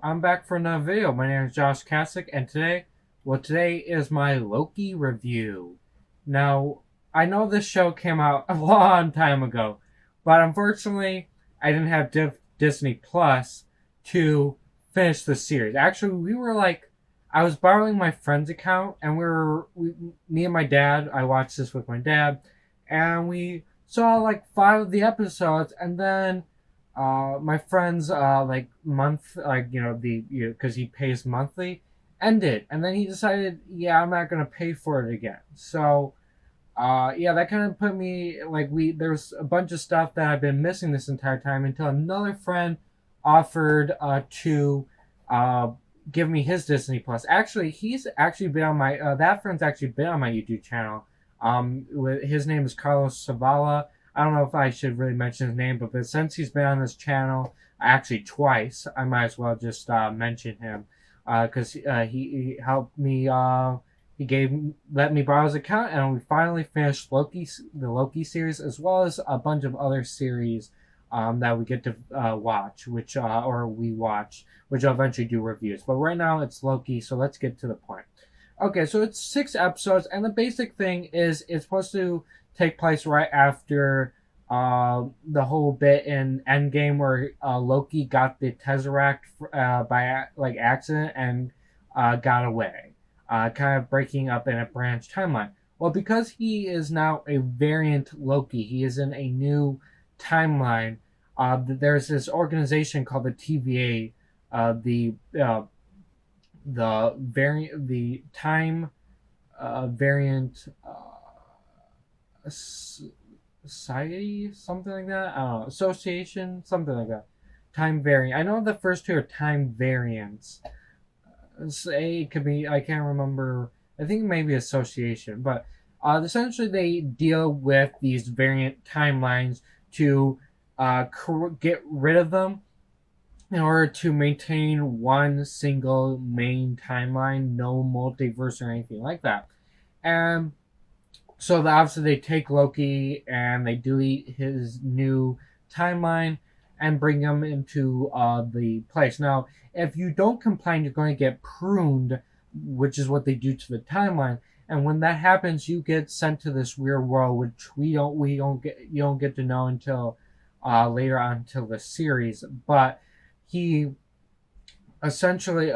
Hello, I'm back for another video. My name is Josh Kasich, and today is my Loki review. Now, I know this show came out a long time ago, but unfortunately, I didn't have Disney Plus to finish the series. Actually, I was borrowing my friend's account, and me and my dad, I watched this with my dad, and we saw like 5 of the episodes, and then my friend's because he pays monthly ended, and then he decided, yeah, I'm not gonna pay for it again. So yeah, that kind of put me like we there's a bunch of stuff that I've been missing this entire time until another friend offered to uh give me his Disney Plus. Actually, he's actually been on my that friend's actually been on my YouTube channel. His name is Carlos Savala. I don't know if I should really mention his name, but since he's been on this channel actually twice, I might as well just mention him because he helped me. Let me borrow his account, and we finally finished the Loki series, as well as a bunch of other series that we get to watch, which I'll eventually do reviews. But right now it's Loki, so let's get to the point. Okay, so it's 6 episodes, and the basic thing is it's supposed to take place right after the whole bit in Endgame where Loki got the Tesseract by accident and got away, kind of breaking up in a branch timeline. Well, because he is now a variant Loki, he is in a new timeline. There's this organization called the TVA, the Time Variant Society, something like that. I don't know, association, something like that. Time Variant. I know the first two are Time Variants. It could be, I can't remember. I think maybe association, but essentially they deal with these variant timelines to get rid of them in order to maintain one single main timeline, no multiverse or anything like that. And so obviously they take Loki and they delete his new timeline and bring him into the place. Now, if you don't complain, you're going to get pruned, which is what they do to the timeline. And when that happens, you get sent to this weird world, which you don't get to know until later on until the series. But he essentially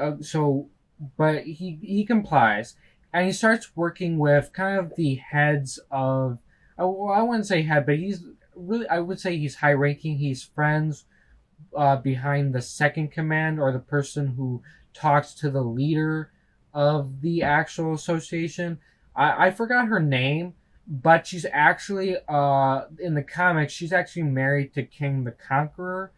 but he complies, and he starts working with kind of the heads of, well, I wouldn't say head, but I would say he's high ranking. He's friends behind the second command, or the person who talks to the leader of the actual association. I forgot her name, but she's actually in the comics, she's actually married to King the Conqueror,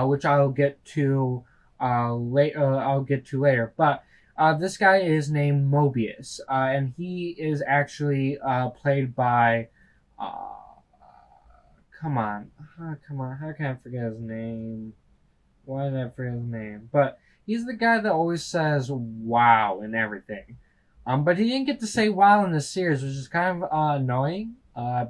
which I'll get to later. But this guy is named Mobius, and he is actually played by. Come on, how can I forget his name? Why did I forget his name? But he's the guy that always says "wow" and everything. But he didn't get to say "wow" in the series, which is kind of annoying.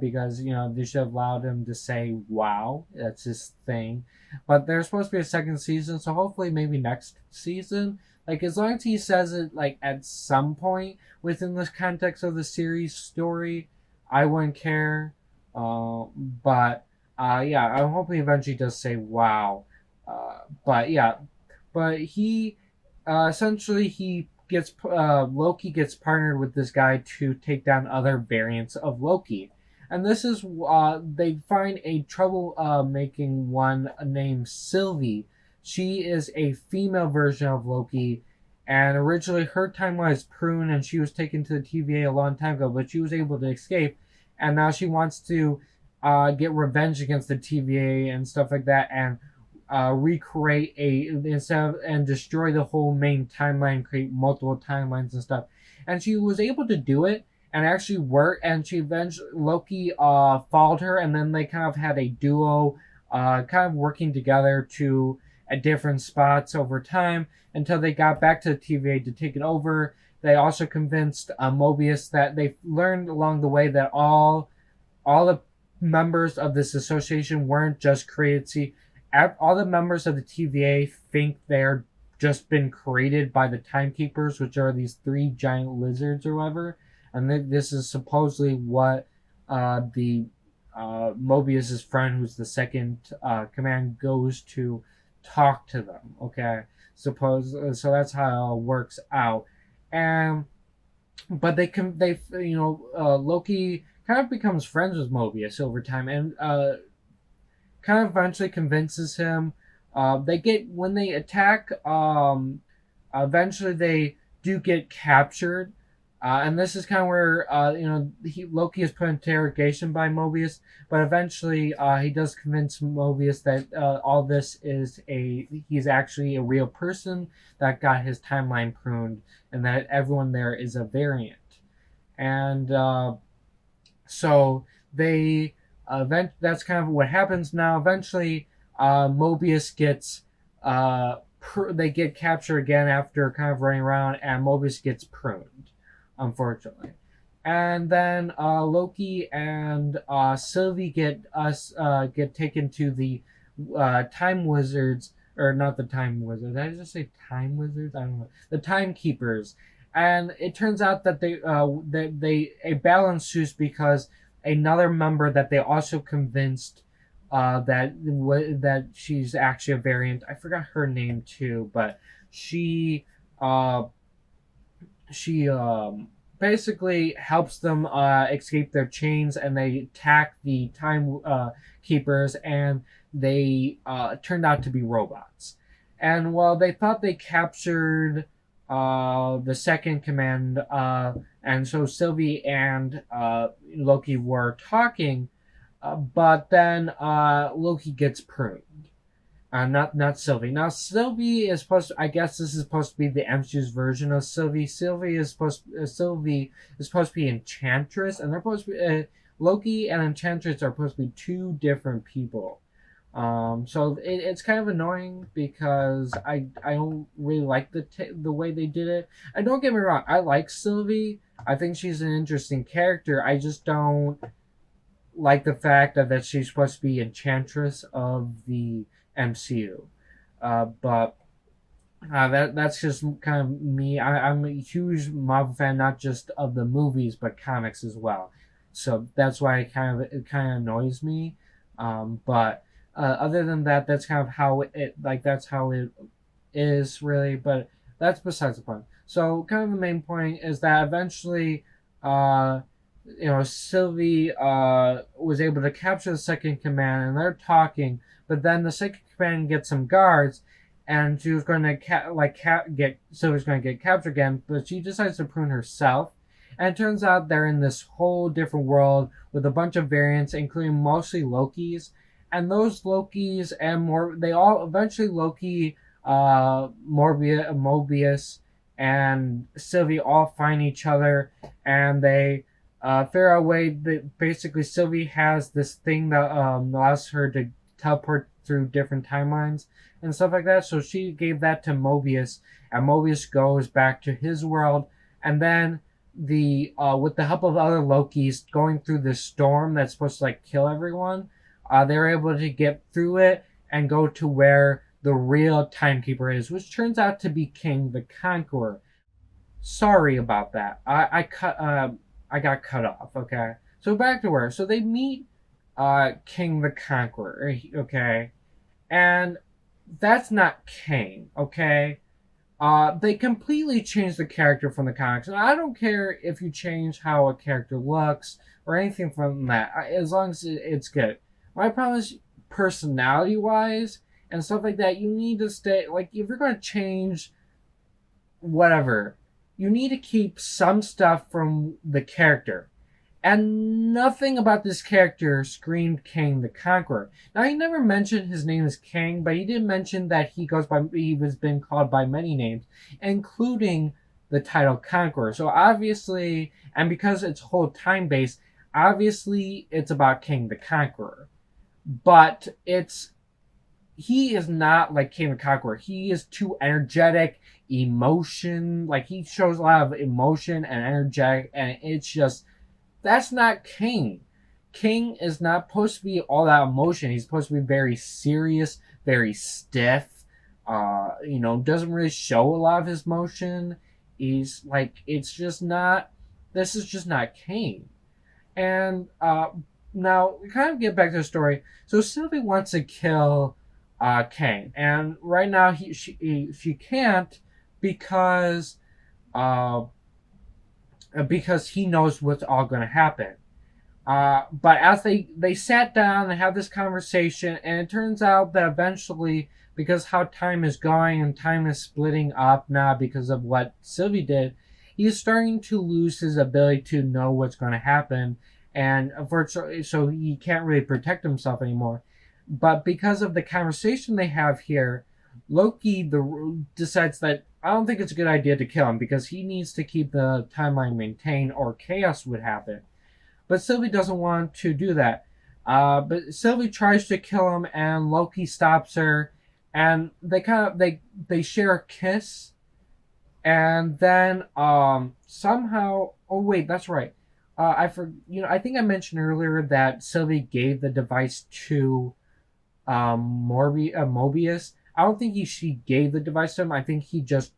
Because they should have allowed him to say "wow." That's his thing. But there's supposed to be a second season, so hopefully maybe next season. Like, as long as he says it like at some point within the context of the series story, I wouldn't care. But yeah, I'm hoping eventually does say "wow." But yeah, but he essentially he gets Loki gets partnered with this guy to take down other variants of Loki. And this is they find a trouble making one named Sylvie. She is a female version of Loki, and originally her timeline is pruned, and she was taken to the TVA a long time ago, but she was able to escape, and now she wants to get revenge against the TVA and stuff like that, and recreate and destroy the whole main timeline, create multiple timelines and stuff. And she was able to do it and actually worked. And she eventually Loki followed her, and then they kind of had a duo, kind of working together at different spots over time until they got back to the TVA to take it over. They also convinced Mobius that they learned along the way that all the members of this association weren't just created. See, all the members of the TVA think they're just been created by the timekeepers, which are these three giant lizards or whatever. And this is supposedly what the Mobius's friend, who's the second command, goes to talk to them. Okay, so that's how it all works out. And but Loki kind of becomes friends with Mobius over time, and kind of eventually convinces him. They get when they attack. Eventually, they do get captured, and this is kind of where Loki is put in interrogation by Mobius. But eventually, he does convince Mobius that all this is he's actually a real person that got his timeline pruned, and that everyone there is a variant. And so they that's kind of what happens now. Eventually, Mobius gets they get captured again after kind of running around, and Mobius gets pruned, unfortunately. And then Loki and Sylvie get taken to the time wizards, or not the time wizards. Did I just say time wizards? I don't know. The timekeepers. And it turns out that a battle ensues because another member that they also convinced that she's actually a variant. I forgot her name too, but she basically helps them escape their chains, and they attack the time keepers, and they turned out to be robots. And while they thought they captured the second command, and so Sylvie and Loki were talking, but then Loki gets pruned. Not Sylvie. Now Sylvie is supposed to, I guess this is supposed to be the MCU's version of Sylvie. Sylvie is supposed to be Enchantress, and they're supposed to be Loki and Enchantress are supposed to be two different people. So it's kind of annoying because I don't really like the way they did it. And don't get me wrong, I like Sylvie. I think she's an interesting character. I just don't like the fact that she's supposed to be Enchantress of the MCU. But that's just kind of me. I'm a huge Marvel fan, not just of the movies but comics as well. So that's why it kind of annoys me. But other than that, that's kind of how that's how it is really. But that's besides the point. So kind of the main point is that eventually, Sylvie was able to capture the second command, and they're talking. But then the second command gets some guards, and she was going to Sylvie's going to get captured again, but she decides to prune herself. And it turns out they're in this whole different world with a bunch of variants, including mostly Lokis. And those Lokis and more, they all eventually Loki, Mobius, and Sylvie all find each other, and they figure out a way that basically Sylvie has this thing that allows her to teleport through different timelines and stuff like that. So she gave that to Mobius, and Mobius goes back to his world, and then with the help of other Lokis going through this storm that's supposed to kill everyone, they're able to get through it and go to where the real timekeeper is, which turns out to be King the Conqueror. Sorry about that. I got cut off. Okay, so back to where. So they meet King the Conqueror. Okay, and that's not King. Okay. They completely changed the character from the comics, and I don't care if you change how a character looks or anything from that, as long as it's good. My problem is personality-wise and stuff like that. You need to stay if you're going to change whatever, you need to keep some stuff from the character. And nothing about this character screamed King the Conqueror. Now, he never mentioned his name is King, but he did mention that he was been called by many names, including the title Conqueror. So obviously, and because it's whole time based, obviously it's about King the Conqueror. But he is not like King the Conqueror. He is too energetic, emotion, he shows a lot of emotion and energetic, and it's just, that's not King. King is not supposed to be all that emotion. He's supposed to be very serious, very stiff. Doesn't really show a lot of his motion. He's like, it's just not. This is just not Kane. And now we kind of get back to the story. So Sylvie wants to kill Kane, and right now she can't because uh, because he knows what's all going to happen. But as they sat down and had this conversation, and it turns out that eventually, because how time is going and time is splitting up now because of what Sylvie did, he's starting to lose his ability to know what's going to happen, and virtually, so he can't really protect himself anymore. But because of the conversation they have here, Loki decides that I don't think it's a good idea to kill him because he needs to keep the timeline maintained, or chaos would happen. But Sylvie doesn't want to do that. But Sylvie tries to kill him, and Loki stops her, and they share a kiss, and then somehow, oh wait, that's right. I think I mentioned earlier that Sylvie gave the device to Mobius. I don't think she gave the device to him. I think she just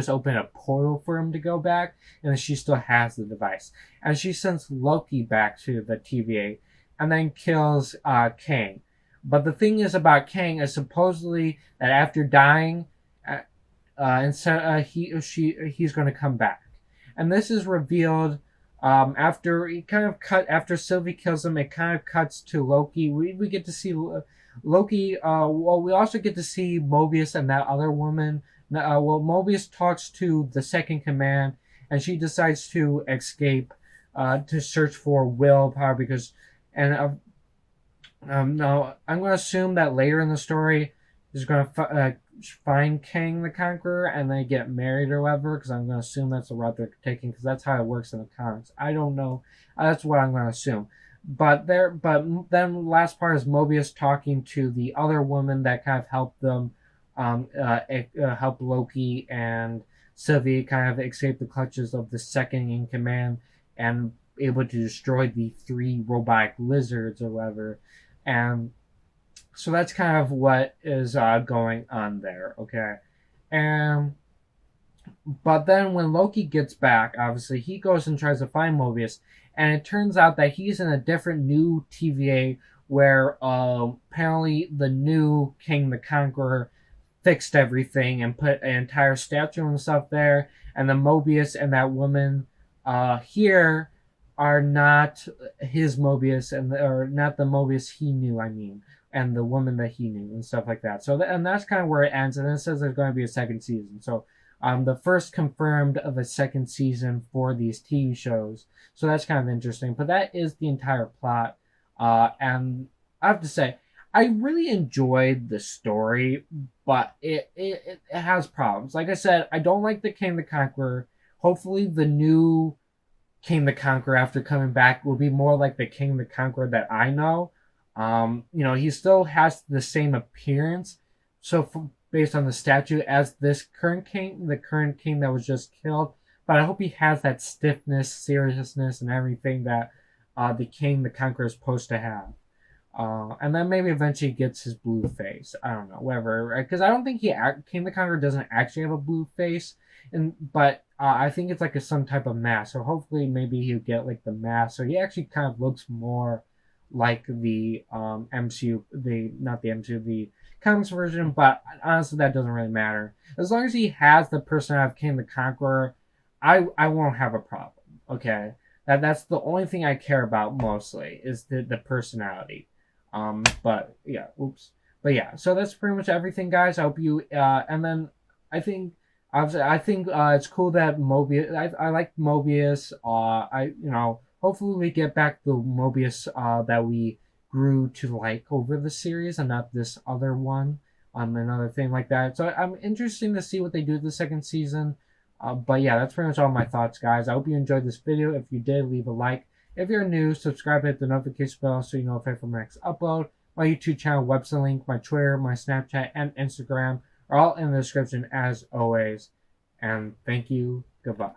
opened a portal for him to go back, and she still has the device. And she sends Loki back to the TVA, and then kills Kang. But the thing is about Kang is supposedly that after dying, he's going to come back, and this is revealed after Sylvie kills him. It kind of cuts to Loki. We get to see Loki. We also get to see Mobius and that other woman. Mobius talks to the second command, and she decides to escape to search for willpower because, and no, I'm going to assume that later in the story is going to find Kang the Conqueror and they get married or whatever, because I'm going to assume that's the route they're taking, because that's how it works in the comics. I don't know. That's what I'm going to assume. But then the last part is Mobius talking to the other woman that kind of helped them, help Loki and Sylvie kind of escape the clutches of the second in command and able to destroy the 3 robotic lizards or whatever. And so that's kind of what is going on there, okay? And but then when Loki gets back, obviously he goes and tries to find Mobius, and it turns out that he's in a different new TVA where apparently the new King the Conqueror fixed everything and put an entire statue of himself there, and the Mobius and that woman here are not his Mobius, or not the Mobius he knew, I mean, and the woman that he knew and stuff like that. So and that's kind of where it ends, and it says there's going to be a second season. So the first confirmed of a second season for these TV shows. So that's kind of interesting. But that is the entire plot. And I have to say, I really enjoyed the story, but it has problems. Like I said, I don't like the King the Conqueror. Hopefully the new King the Conqueror after coming back will be more like the King the Conqueror that I know. He still has the same appearance. So based on the statue as this current king, the current king that was just killed. But I hope he has that stiffness, seriousness, and everything that the King the Conqueror is supposed to have. And then maybe eventually gets his blue face. I don't know, whatever. Because I don't think King the Conqueror doesn't actually have a blue face, but I think it's like some type of mask. So hopefully maybe he'll get like the mask. So he actually kind of looks more like the MCU, not the MCU, the comics version. But honestly, that doesn't really matter. As long as he has the personality of King the Conqueror, I won't have a problem. Okay, that's the only thing I care about mostly is the personality. But yeah, oops. But yeah, so that's pretty much everything, guys. I hope you and then I think it's cool that Mobius. I like Mobius. Hopefully we get back the Mobius that we grew to like over the series, and not this other one. Another thing like that. So I'm interested to see what they do with the second season. But yeah, that's pretty much all my thoughts, guys. I hope you enjoyed this video. If you did, leave a like. If you're new, subscribe, hit the notification bell so you know if I for my next upload. My YouTube channel, website link, my Twitter, my Snapchat, and Instagram are all in the description as always. And thank you. Goodbye.